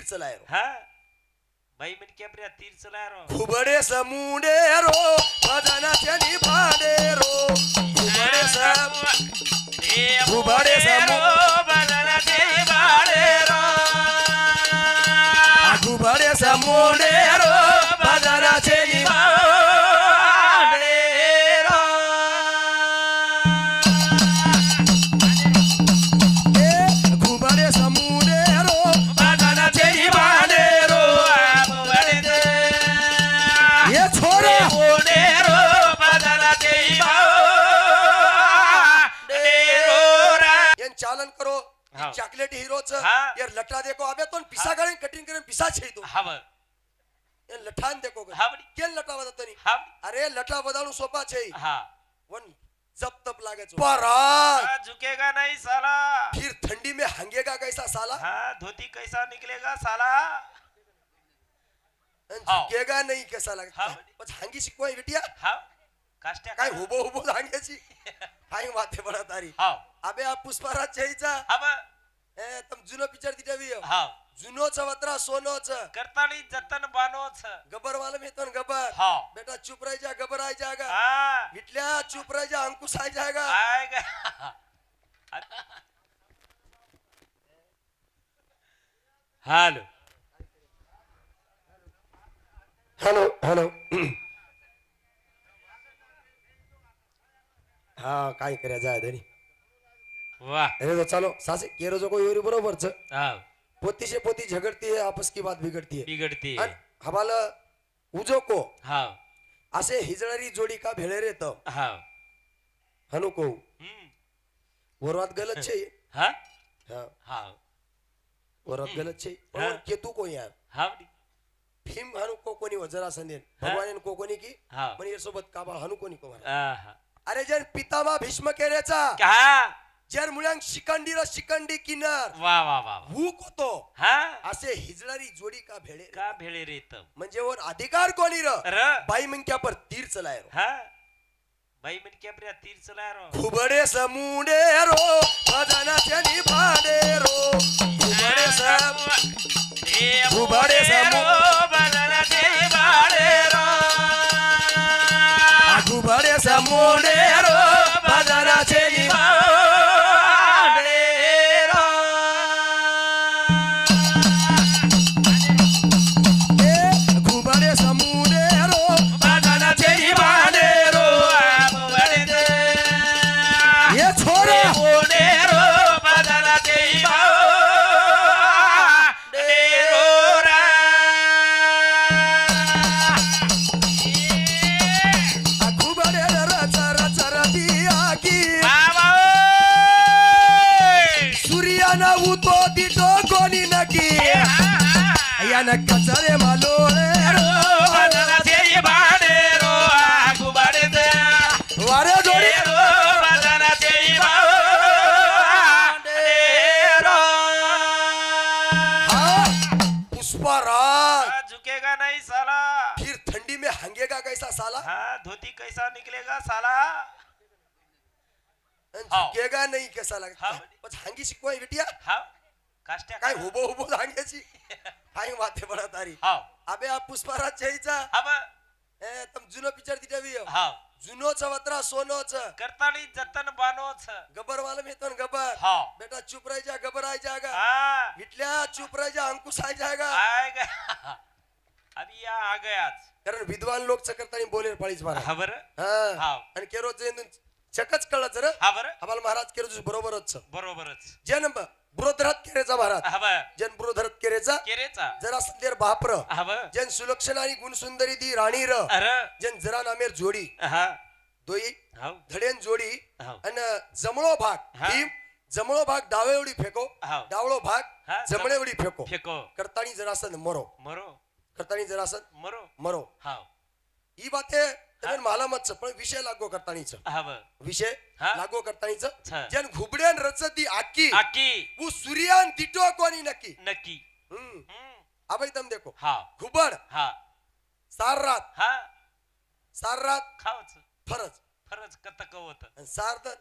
चलाय हा बाई मन क्या प्रिया तीर चलाय रो घुबडे समुंडे रो भजनाचे निभाडे रो घुबडे घुबडे बदनाचे बाळे रो घुबडे समुंडे रो भजनाचे बाळे रो घुबडे समुंडे रो भजनाचे निभाडे रो ये छोरे चालन करो चॉकलेट हीरोच यार लटा देखो अबे तो पिसा गाड़ी कटिंग करे पिसा छे तो हाव ये लठान देखो हावडी केन लटा बदत नहीं हाव अरे लटा बदाणू सोपा छे हां वन जब तब लागे पराग झुकेगा नहीं साला फिर ठंडी में हंगेगा कैसा साला हाँ धोती कैसा निकलेगा साला झुकेगा नहीं कैसा लगे बस हंगी शिकवाय बिटिया हाव काष्ट्या काय हुबो हुबो हंग्याची हाय माथे बडा तारी हाव अबे आ पुष्पराज छेचा हाव ए तुम जुनो पिक्चर दिटावी हाव जुनोच वत्रा सोनोच करताली जतन बानोच गबर वाला में तो गबर हाव बेटा चुप रह जा गबर आ जाएगा हां बिटल्या चुप रह जा अंकुश आ जाएगा आएगा हेलो हेलो हेलो हाँ काय कर्या जाय धनी वाह अरे तो चलो सासे केरो जो कोई योरी बरोबर छ हां पोती से पोती झगड़ती है आपस की बात बिगड़ती है बिगड़ती है हवाला उजो को हां असे हिजणारी जोडी का भेळे रे तो हां हनु को वरवात गलत छे हां हां हां वरवात गलत छे पण केतू को यार हावडी भीम हनु को कोनी वजरा संदेन भगवान को कोनी की हां पण ये सोबत काबा हनु कोनी को आहा अरे जन पितामा भीष्म केरेचा क्या जर मुळ्यांग शिकंडीला शिकंडी किनार वाह वाह वाह हु कोतो हां असे हिजणारी जोडी का भेळे का भेळे रे तब म्हणजे वर अधिकार कोणी र र बाई मंक्या पर तीर चलाय रो हां बाई मन क्या प्रिया तीर चलाय रो घुबडे समुंडे रो भजनाचे निभाडे रो घुबडे घुबडे बदनाचे बाळे रो घुबडे समुंडे रो भजनाचे बाळे रो घुबडे समुंडे रो भजनाचे निभाडे रो ये छोरे बदनाचे घुबडे रचर दिया की सूर्याना उतो दिटो कोणी नकी या न कचरे मालोळे वारे जोडी पुष्पराज झुकेगा नहीं साला फिर ठंडी में हंगेगा कैसा साला हाँ धोती कैसा निकलेगा साला झुकेगा नहीं कैसा लगे बस हंगी शिकवाय बिटिया हाव काष्ट्या काय हुबो हुबो हंग्याची हाय माथे बडा तारी हाव अबे आ पुष्पराज छेचा हाव ए तुम जुनो पिक्चर दिटावी हाव जुनोच वत्रा सोनोच करताली जतन बानोच गबर वाला में तो गबर हाव बेटा चुप रह जा गबर आ जाएगा हां बिटल्या चुप रह जा अंकुश आ जाएगा आएगा अभी या आ गया कारण विद्वान लोक करताना बोले पाळीच मारा खबर हां हाव आणि केरो चकच कळच रे खबर आम्हाला महाराज केरो बरोबरच बरोबरच जन बुरोधरत केरेचा महाराज हव जन बुरोधरत केरेचा केरेचा जरा संदेर बापर हव जन सुलक्षण आणि गुणसुंदरी दी राणी र अरे जन जरा नामेर जोडी हा दोई हाव धडेन जोडी हाव आणि जमळो भाग भीम जमळो भाग डावे उडी फेको हाव डावळो भाग हा, जमळे उडी फेको फेको करतानी जरासन मरो मरो करतानी जरासन मरो मरो हाव ही बाते તમે માલામત છે પણ વિષય લાગો કરતાની છે हव વિષય હા. લાગો કરતાની છે છે. જેન ઘુબડેન રચતી આકી आकी वो सूर्यान दिटो कोनी नकी नक्की आ भाई तुम देखो हा घुबड हा सार हा रात खावच फरज फरज कत कवत आणि सारदन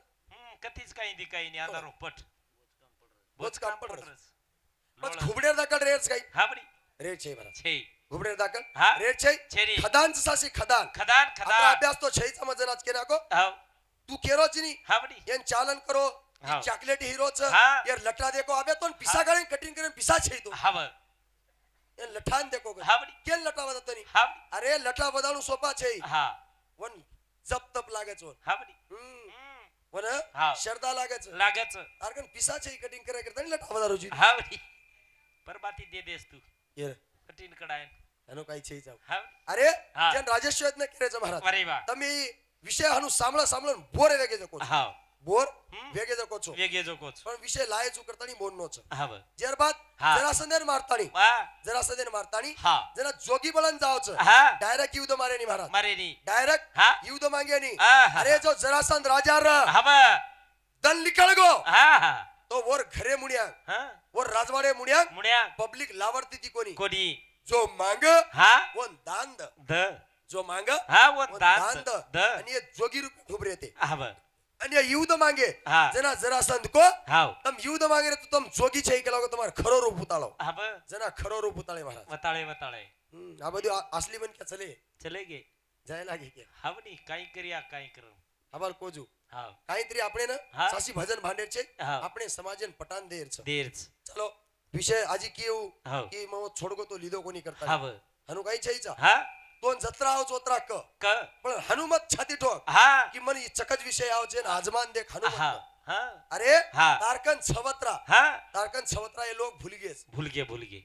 कधीच काही दी काही नाही अंधारो पट बोच काम पडरस मग घुबडेर दाखल रेट्स काही હા બડી રેટ છે મારા છે ઘુબડેર દાખલ હા. રેટ છે છેરી. ખદાન સાસી ખદાન ખદાન આપણા ખદાન અભ્યાસ તો છે સમજ જ કે નાખો હાવ તું કેરો જ ની હા બડી એન ચાલન કરો હા. ચોકલેટ હીરો છે હા. યાર લટા દેકો આવે તો ને પીસા ગાળીને કટિંગ કરીને પીસા છે તું હાવ એ લઠાન દેકો હા બડી કેન લટા વદતો ની હા બડી અરે લટા વદાણું સોપા છે હા વન જપ તપ લાગે છે હા બડી વન હા. શરદા લાગે છે લાગે છે આરકન પીસા છે કટિંગ કરે કરતા ને લટા વદારું જી હા બડી પરબાતી દે દેસ તું યાર કટીન કડાય એનો કઈ છે જાવ હા અરે હા. જેન રાજેશ્વર ને કરે છે મહારાજ અરે વાહ તમે વિષય હનુ સાંભળો સાંભળો બોરે વેગે જકો છો હાવ બોર વેગે જકો છો વેગે જો કોચ પણ વિષય લાય છું કરતાની મોન નો છે હાવ ત્યારબાદ હા. જરાસંદેર મારતાણી વાહ જરાસંદેર મારતાણી હા જરા જોગી બળન જાવ છે હા ડાયરેક્ટ યુદ્ધ મારે ની મહારાજ મારે ની ડાયરેક્ટ હા યુદ્ધ માંગે ની આહા. અરે જો જરાસંદ રાજા ર હાવ દન નીકળ ગો હા હા તો વોર ઘરે મુણ્યા હા વોર રાજવાડે મુણ્યા મુણ્યા પબ્લિક લાવડતી તી કોની કોડી જો માંગ હા વોન દાન દ ધ જો માંગ હા વો વોન દાન દાન દ ધ અને એ જોગી રૂપ ખુબરે તે હાવ અને યુદ્ધ માંગે હા. જેના જરાસંદ કો હાવ તમ યુદ્ધ માંગે તો તમ જોગી છે કે લાગો તમાર ખરો રૂપ ઉતાળો હાવ જેના ખરો રૂપ ઉતાળે મહારાજ વતાળે વતાળે આ બધું અસલી બન કે ચલે ચલે ગે જાય લાગે કે હાવ ની કાઈ કર્યા કાઈ કરું હવાલ કોજુ હાવ કાંઈત્રી આપણે ને હા. સાસી ભજન ભાંડેર છે હા. આપણે સમાજન પટાન દેર છે દેર ચલો વિષય આજી કેવું હાવ કે મો છોડગો તો લીધો કોની કરતા હાવ હનુ કઈ છે ઈચા હા તોન જત્રા આવ ચોતરા ક ક પણ હનુમત છાતી ઠોક હા કે મને ઈ ચકજ વિષય આવ છે ને આજમાન દેખ હનુમત હા નો. હા અરે હા. તારકન છવત્રા હા તારકન છવત્રા એ લોગ ભૂલી ગए ભૂલ ગે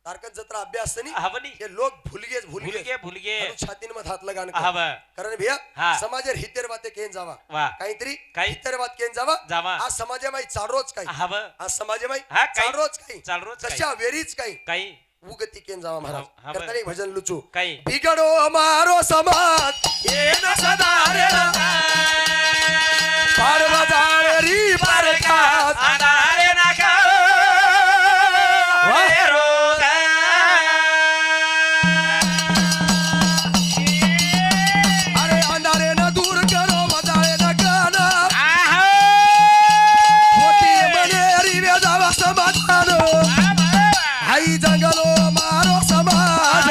તારકન જત્રા અભ્યાસ છે ની હાવ ની એ લોગ ભૂલી ગए ભૂલ ગે હનુ છાતી માં હાથ લગાને હાવ કરે ભैया હા. સમાજેર હિતેર વાતે કેન જાવા વાહ કાંઈત્રી કાંઈ? હિતેર વાત કેન જાવા જાવા. આ સમાજમાં ચારો જ કાઈ હાવ આ સમાજમાં હા, કાંઈ? ચારો જ કાઈ ચાલરો જ કાંઈ? કશા વેરી જ કાઈ કઈ ઉગતી કેન જાવા મહારાજ હા, કરતા નહીં ભજન લૂચું કઈ બિગડો અમારો સમાજ એનો સદારે પારવદારે રી પરકાસ આનારે નાખા વાહ. વેરો અરે અંધારે ન દૂર કરો વધારે ન ગાના આહા મોતી મને રીવે જાવા સમાધાનો હાઈ જંગલો મારો સમાજ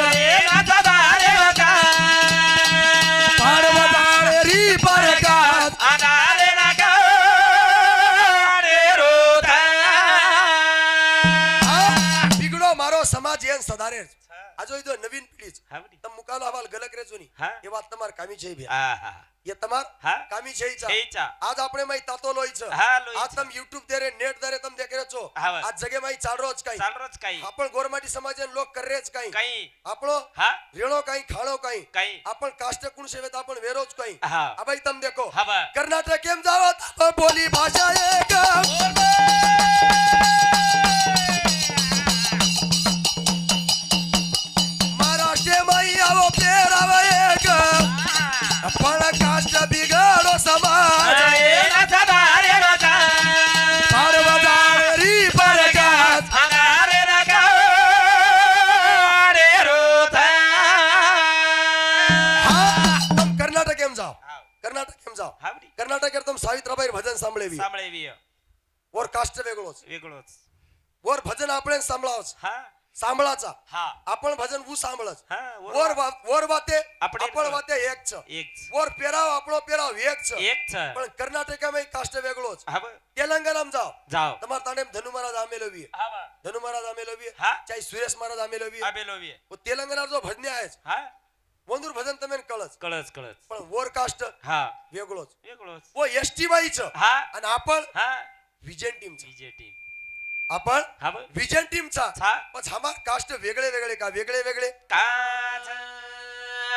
પારવદારે રી પરકાસ બિગડો મારો સમાજ એન સદારે આ જોઈ દો નવીન પીઢી છે. તમ મુકાલો હવાલ ગલક રેજો ની હા. એ વાત તમાર કામી છે ભઈ એ તમાર હા. કામી છે ઈ છે ઈ ચા ચા. આજ આપણે મય તાતો લોઈ છે હા, લોઈ આ છે. તમ YouTube દેરે નેટ દેરે તમ દેખરે છો હા. આ જગે મય ચાલરો જ કાઈ આપણ ગોરમાટી સમાજન લોક કરે જ કાઈ આપણો રેણો કાઈ ખાણો કાઈ આપણ કાષ્ટ કુણ સેવે તો આપણ વેરો જ કાઈ હા. આ ભાઈ તમ દેખો હા. કર્ણાટક કેમ જાવો તો બોલી ભાષા એક મહારાષ્ટ્રમાં આવો પહેરાવે એક પણ કાષ્ટ બિગાડો સમાજ પારવદારે રી પરકાસ હા તમ કર્ણાટક કેમ જાઓ કર્ણાટક કેમ જાઓ કર્ણાટક કેર તમ સાવિત્રાબાઈ ભજન સાંભળેવી ઓર કાષ્ટ વેગળો છે ઓર ભજન આપણે સાંભળાવ છે સાંભળાચા આપણ ભજન હું સાંભળ છે ઓર વાતે આપણ વાતે એક છે ઓર પેરાવ આપણો પેરાવ એક છે પણ કર્ણાટકમાં કાષ્ટ વેગળો છે તેલંગાનામાં જાઓ તમાર તાણે ધનુ મહારાજ આમેલો વી ધનુ મહારાજ આમેલો વી ચાહે સુરેશ મહારાજ આમેલો વી ઓ તેલંગાના જો ભજને આય છે વંદુર ભજન તમે કળસ પણ ઓર કાષ્ટ વેગળો છે ઓ એસટી વાઈ છે અને આપણ વિજન ટીમ છે आपण विजन टीम चा पण हमार कास्ट वेगळे वेगळे का वेगळे वेगळे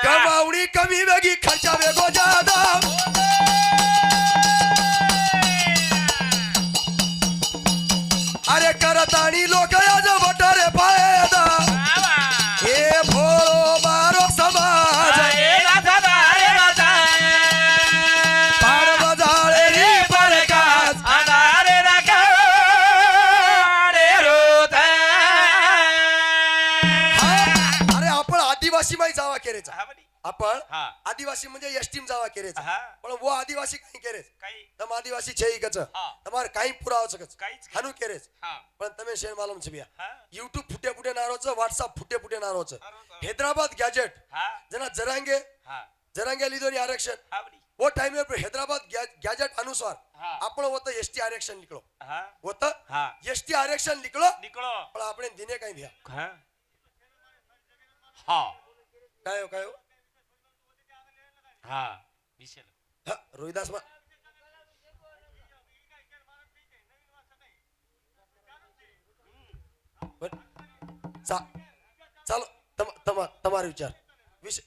कमावणी कमी वेगी खर्चा वेगो जादा अरे करतानी लोक आज वटारे फायदा हे भोळो मारो समाज पारवदारे री परकास अरे आपण आदिवासी माई जावा केरेचा आपण हा आदिवासी म्हणजे एसटीम जावा केरेच हा पण वो आदिवासी काही केरेच काही तम आदिवासी છે કચ હા તમારે કાઈ પુરાવો છે કચ કાઈ જ હાનું કેરેજ હા પણ તમે શેર માલુમ છે બિયા હા YouTube ફૂટે ફૂટે નારો છે WhatsApp ફૂટે ફૂટે નારો છે હારું. हैदराबाद गैजेट હા जना जरांगे હા जरांगे લીધો ની आरक्षण હા બડી वो टाइम में हैदराबाद गैजेट अनुसार હા આપણો वो तो एसटी आरक्षण निकलो હા वो तो હા एसटी आरक्षण निकलो નીકળો પણ આપણે દિને કઈ ભ્યા હા હા કાયો કાયો હા વિશે હા, રોહિદાસ માં ચાલો તમારો विचार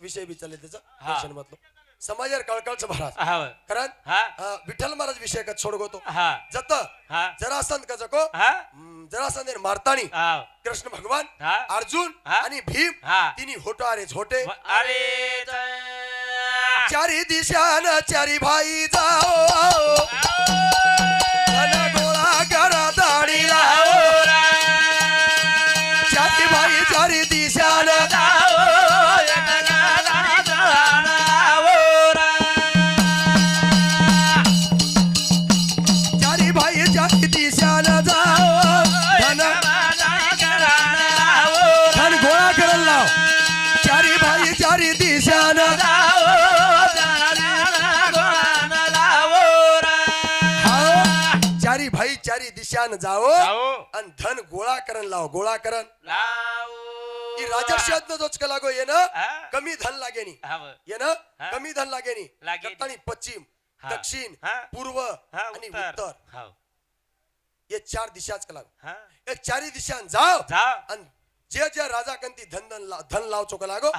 विषय बी चालेल त्याचा हा. टेन्शन मतलब समाजावर कळकळचं महाराज હા कारण હા विठ्ठल महाराज विषय का छोडगो तो હા जत હા जरासंध का जको હા जरासंधेर मारतानी હા कृष्ण भगवान हा अर्जुन हा. आणि भीम हा तिनी होटारे झोटे अरे चारी दिशान चारी भाई जाओ धन गोळा करा दाढीला चारी भाई चारी दिशान चारी भाई चारी दिशान जाओ धन धन गोळा करायला लाव चारी भाई चारी दिशान चारी भाई चारी दिशान जाओ आणि धन गोळा करण लाव गोळा करण ही राजर्षियातनं जोच का लागो ये ना कमी धन लागेनी ये ना हा. कमी धन लागेनी लागेनी. दत्तानी पश्चिम हा. दक्षिण हा. पूर्व आणि उत्तर ये चार दिशाच का लागो ये चारी दिशान जाओ आणि जे जे राजा कंती धन लावचो का लागो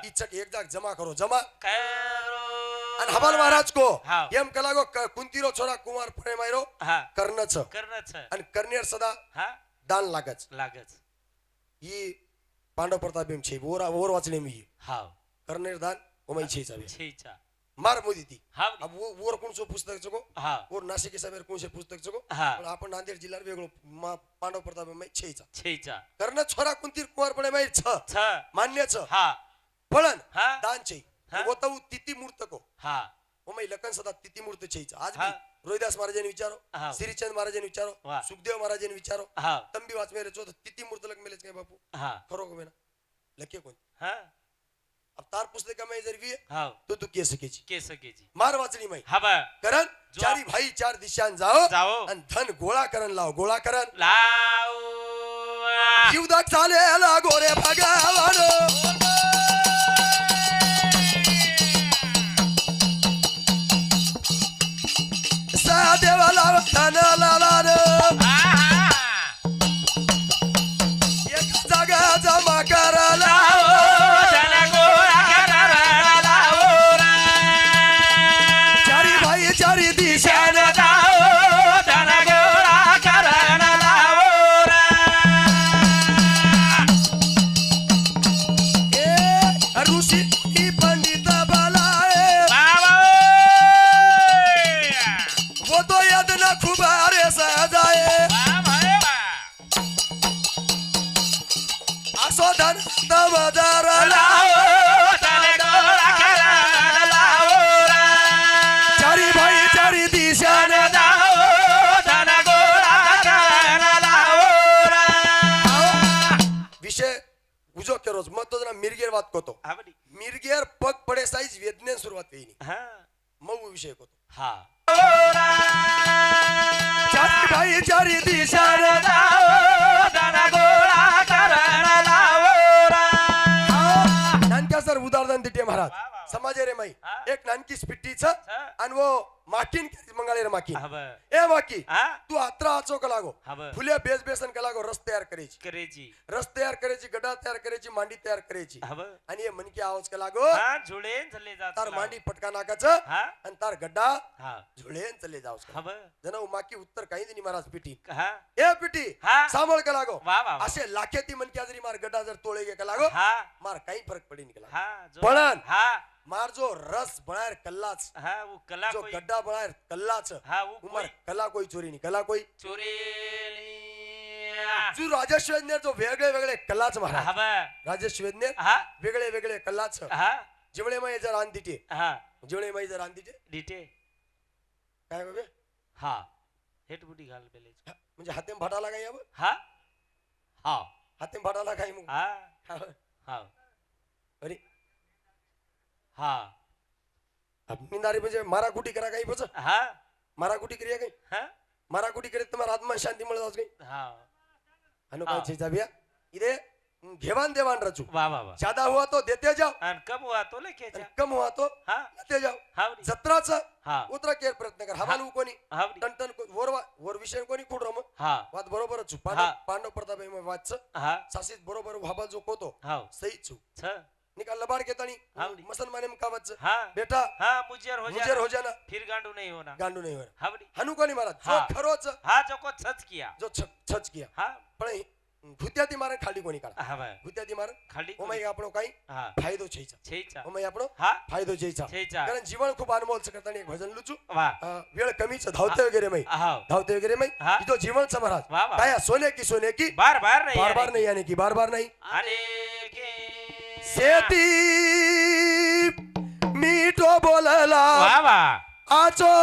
इचक एक जाग जमा करो जमा आणि हवाल महाराज को हा. एम का लागो कुंतीरो छोरा कुमार फळे मायरो कर्णच करणच आणि कर्णेर सदा हा दान लागच लागच ही पांडव प्रताप एम छे ओर वाचले मी हाव कर्णेर दान ओमै छे चावे छेचा मार मोदी ती हाव अब वो ओर कोण सो पुस्तक चको हा ओर नाशिक साहेब कोण पुस्तक चको हा पण आपण नांदेड जिल्ह्यात वेगळो पांडव प्रताप एम छेचा छेचा कर्ण छोरा कुंतीर कुमार फळे माय छ छ मान्यच हा फळन हा दान छे हा. वो तो तिती मूर्त को हा ओमै लखन सदा तिती मूर्त छेचा आज हा. भी रोहिदास महाराजांनी विचारो हा. श्रीचंद महाराजांनी विचारो वा. सुखदेव महाराजांनी विचारो हा तंबी वाच मेरे चो तिती मूर्त लग मेलेच काय बापू हा खरो को मेना लके कोण हा अब तार पुस्तक में जर भी हाव तो तू के सकेची के सकेची मार वाचली माई हा बा करण जो- चारी भाई चार दिशान जाओ जाओ आणि धन गोळा करण लाव गोळा करण लाव जीवदाक चालेला गोरे भगवान सदेवाला धन लालान एक जागा जमा करायला चारी भाई चारी दिशान ऋषी पंडित बलाए वो तो यद न खुबारे सजाए असो धन तब जरला चारी भाई चारी दिशान विषय उजो केरोज मग तो जरा मिरगेर वाद कोतो मिरगेर पग पडे साईज वेदनेन सुरुवात वेईनी मग विषय कोतो हा चारी भाई चारी दिशान नानक्या सर उदाहरण दिटे महाराज वा, वा, वा. समाजे रे माई हा. एक नानकी स्पिट्टीच आणि वो माकीन मंगाळे रे माकीन हब ए माकी हा तू आत्रा आचो का लागो हब फुले बेस बेसन का लागो रस तयार करायची करेची रस तयार करायची गड्डा तयार करायची मांडी तयार करायची हब आणि हे मनकी आवाज का लागो हा झुळेन चले जात तार मांडी पटका नाकाचं हा आणि तार गड्डा हा झुळेन चले जावस हब जण माकी उत्तर काही नाही महाराज पिटी हा ए पिटी हा सांभाळ का लागो वा वा वा. असे लाखेती मनकी जरी मार गड्डा जर तोळे गे का लागो हा मार काही फरक पडी निकला हा जो पळण. हा मार जो रस बनायर कल्लाच हा वो कला जो कोई गड्डा बनायर कल्लाच हा वो उमर कोई कला कोई चोरी नहीं कला कोई चोरेली जो राजेश्वरने जो वेगळे वेगळे कलाच महाराज हब राजेश्वरने हा वेगळे वेगळे कलाच हा जिवळे माई जर आणतीटे हा जिवळे माई जर आणतीटे डिटे काय बाबे हा हेट बुटी घाल बेले म्हणजे हातेम फाटाला काय यावं हा हा हातेम फाटाला काय मग हा हा. हा अरे हा मिंदारी म्हणजे माराकुटी करा काही बच हा माराकुटी क्रिया काही हा माराकुटी करे तुम्हाला आत्मा शांती मिळत काही हा अनु हाँ. काय भैया इधे घेवान देवान रचू वाह वाह वाह ज्यादा हुआ तो देते जाओ आणि कम हुआ तो लेके आणि जा कम हुआ तो हा लेते जाओ हावडी जत्राचा हा उतरा केर प्रयत्न कर हवालू कोणी हावडी टनटन वर विषय कोणी कुठं रम हा वाद बरोबरच हा. पांडव प्रताप वाच हा सासीत बरोबर व्हाबा जो कोतो हाव सही छु छ निकाल लबाड केतानी हावडी. मुसलमाने का वच हा बेटा हा मुजर हो मुजर हो जाना जाना फिर गांडू नहीं होना गांडू नहीं हो हावडी हनु कोणी महाराज जो हा. खरोच हा जो को सच किया जो छच किया हा पण भूत्याती मारे खाली कोणी काढा हा भाई भूत्याती मारे खाली ओमाई આપણો કાઈ हा ફાયદો છે छेचा ઓમાઈ આપણો हा ફાયદો છે छेचा कारण जीवन खूप अनमोल करताना एक भजन लुचू वाह वेळ कमीच धावते वगैरे मै हाव धावते वगैरे मै हा. जो जीवन चा महाराज वाह वाह काया सोने की बार बार नहीं बार बार आने नहीं यानी की बार बार नहीं अरे के शेती मीठो बोलला वाह वाह आचो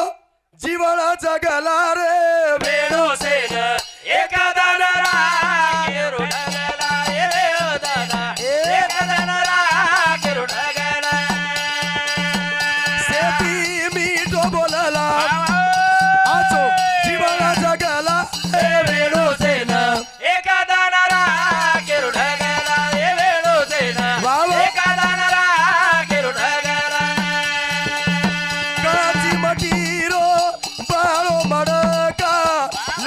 जीवन जगला रे वेणो सेन एखादा नरा रुडगला ए दादा एखादा नरा रुडगला शेती मीठो बोलला आचो जीवन जगला वेणो सेन एखादा नरा रुडगला ए वेणो सेन वाह वाह. एखादा नरा रुडगला काची मटीरो बाळो मडका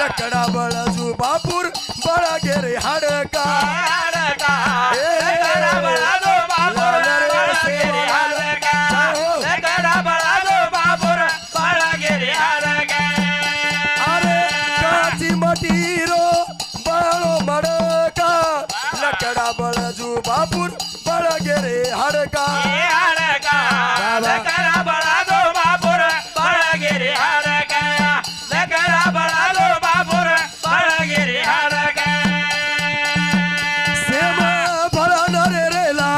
लकडा बळजू बापूर बळा गेरे हाडका अरे काची मटीरो बाळो मडका लकडा बळजू बापूर बळा गेरे हाडका सेम फळन रे रेला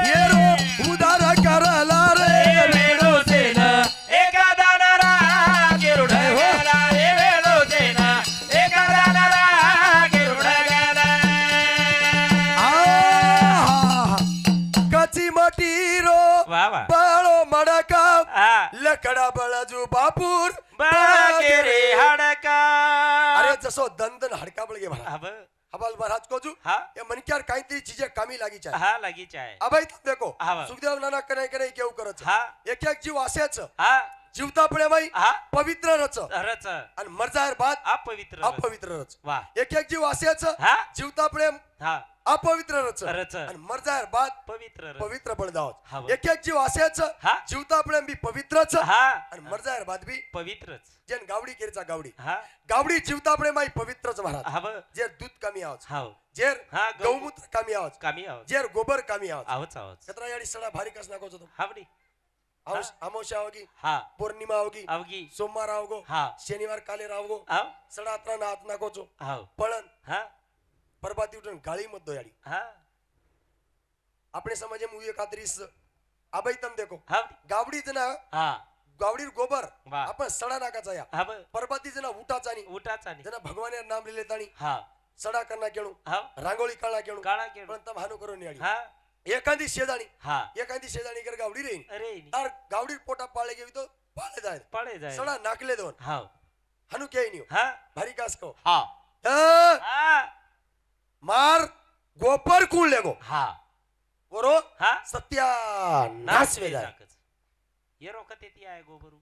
येरो उदार करला रे आहा. कची मटीरो बाळो मडका लकडा बळजू बापूर बळा गेरे अरे जसो दंदन हडका बळगे भरा हबाल महाराज कोजू ये मनक्यार काहीतरी चीजे कामी लागी चाहे हा लगीच आहे अभय तुम देखो हा. सुखदेव नाना कने कने केव करच हा एक एक जीव असेच हा जीवता पळे बाई हा पवित्र रच रच आणि मरजायर बाद अपवित्र अपवित्र रच वा एक एक जीव असेच हा जीवता पळे हा अपवित्र रच रच आणि मरजायर बाद पवित्र रच पवित्र बळ हा दावत बा. एक एक जीव असेच हा. जीवता पळे बी पवित्रच हा आणि मरजायर बाद बी पवित्रच जेन गावडी केरचा गावडी हा गावडी जीवता पळे माई पवित्रच महाराज हा ब जेर दूध कमी आवाज हाव जेर हा, गौमूत्र कमी आवाज कामी आहोत जेर गोबर कमी आवाज आहोत आहोत कतरा याडी सडा भारी कस नाको तो हावडी अमावस्या होगी हा पौर्णिमा होगी अवगी सोमवार आवगो हा शनिवार काले रावगो हाव सडा अत्रा नात नाकोचो हाव पळन हा परबाती उठून गाळी मत याडी हा આપણે સમજે મુએ કાતરીસ આબાઈ તમ દેખો हावडी ગાવડી જના हा ગાવડીર गोबर वा. आपण सडा नाकाचा या हा ब परबाती जना उठाचानी उठाचा नाही जना भगवाने नाम लिहिले ताणी हा सडा करणा केळू हाव रांगोळी काळा केळू काळा केळू पण तम हानु करून याडी हा एखादी शेजाणी हा कर गावडी रे अरे तार गावडीर पोटा पाळे गेवी तो पाळे जाय पळे जाय सडा नाकले दोन हाव हानु केय नियो हा भारी कास को हा अ, हा मार गोपर कुळ लेगो हा बरो हा सत्या नाच वे जाय ये रोकत येते आहे गोबरू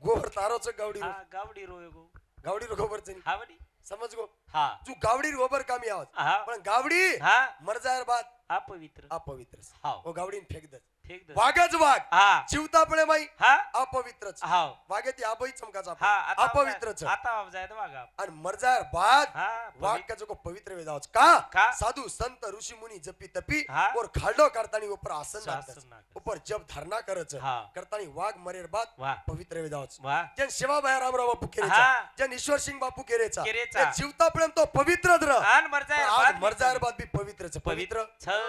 गोबर तारोच गावडी हा गावडी रोय गो गावडी गोबर हावडी समज गो हा तू गावडी गोबर कामी आहोत हा पण गावडी हा मरजायर बाद अपवित्र अपवित्र हाव ओ गावडीन फेक दे फेक दे वागच वाग हा जीवता पळे माई हा अपवित्रच हाव वागे ती आबई चमकाचा हा अपवित्रच आता जाय वागा आणि मरजायर बाद हा वाग का जो पवित्र वेदावच का का? साधु संत ऋषि मुनी जपी तपी हा. और खाडो करतानी ऊपर आसन आसन नाखतच. नाखतच. ऊपर जब धरना करच हा. करतानी वाग मरेर बाद वा पवित्र वेदावच वा जन शिवाबाई रामराव बापू केरेचा हा. जन ईश्वर सिंग बापू केरेचा केरेचा. या जीवता पर्यंत तो पवित्र आन मर जाय आज मरजायर बाद बी पवित्रच पवित्र पवित्र छ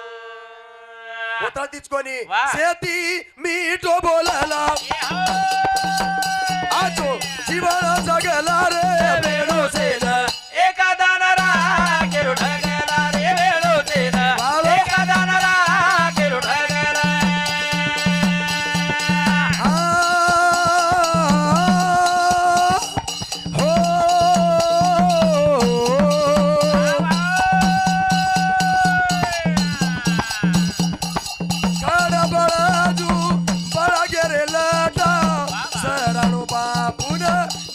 उतरतीच कोणी वा. शेती मीठो बोलला ए हो. आजो जीवन जगला रे वेणू सेन एका दानारा केरू ढगला रे वेळो तेन वाव. एका दानारा केरू ढगला आ, हो काढा बळाजू बळा गेरे लाटा सराणू बापून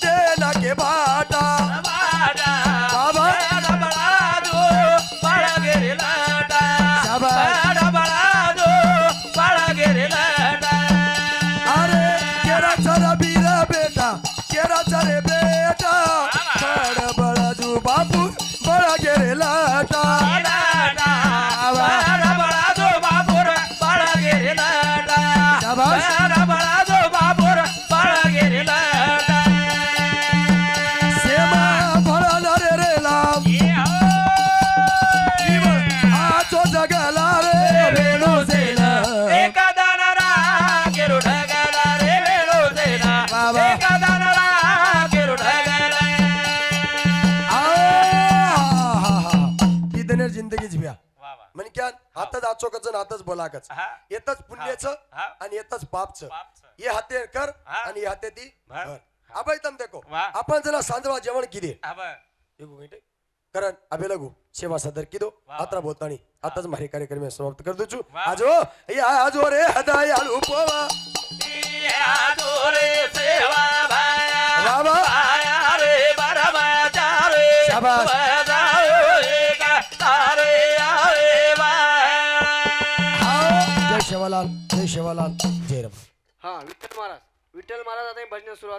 देना के बाटा बाडा बाबा. बाडा बळादो बाळा गेरे लाटा शाबास. बाडा बळादो बाळा गेरे लाटा अरे केरा चरा बीरा बेटा केरा चरे बेटा काढ बळाजू बापू बळा गेरे लाटा लाटा बाडा बळादो बापूर बाळा गेरे लाटा शाबास. बाडा बळादो बापूर बाळा गेरे लाटा सेमा भळाला रे रे लांब ए हो. जीवन आजो जगला रे वेणू सेन एका दानारा केरू ढगला रे वेळो तेना बाबा. एका दानारा केरू ढगला कितने जिंदगी जिव्या वा वा म्हण क्या हातच आचोकच हातच बोलाकच हा येतच पुण्याचं हा. आणि येतच पापचं बापचं. ये हाते कर हा. आणि ये हाते ती भर. भर. अभय तम देखो वा. आपण जरा सांजवा जेवण किदे आबा कारण अभे लगू सेवा सदर किदो वा. आता बोलतानी आताच मारी कार्यक्रम समाप्त कर दूचू वा. आजो या आजो रे हदायाळू पोवा आदोरे सेवा भाया वा वा. भाया रे बरमाचारे शाबास. बजाओ एका तारे आवे भाया जय शेवालाल जय शेवालाल जय रब हा विठ्ठल महाराज आता भजन सुरुवात